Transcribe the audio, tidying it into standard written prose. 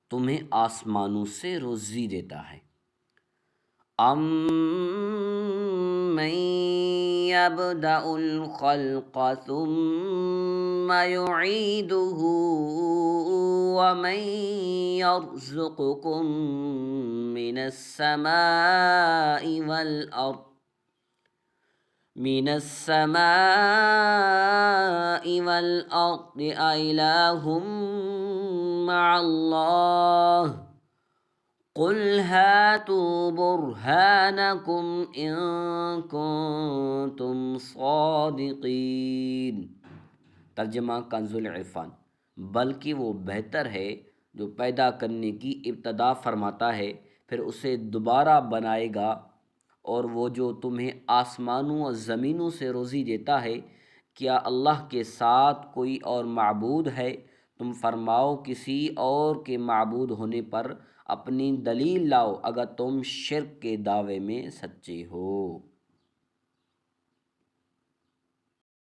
تمہیں آسمانوں سے روزی دیتا ہے۔ امن یبدأ الخلق ثم یعیدہ ومن یرزقکم من السماء والأرض أإله مع الله قل هاتوا برهانكم إن كنتم صادقين۔ ترجمہ کنز العرفان۔ بلکہ وہ بہتر ہے جو پیدا کرنے کی ابتدا فرماتا ہے پھر اسے دوبارہ بنائے گا، اور وہ جو تمہیں آسمانوں اور زمینوں سے روزی دیتا ہے، کیا اللہ کے ساتھ کوئی اور معبود ہے؟ تم فرماؤ کسی اور کے معبود ہونے پر اپنی دلیل لاؤ اگر تم شرک کے دعوے میں سچے ہو۔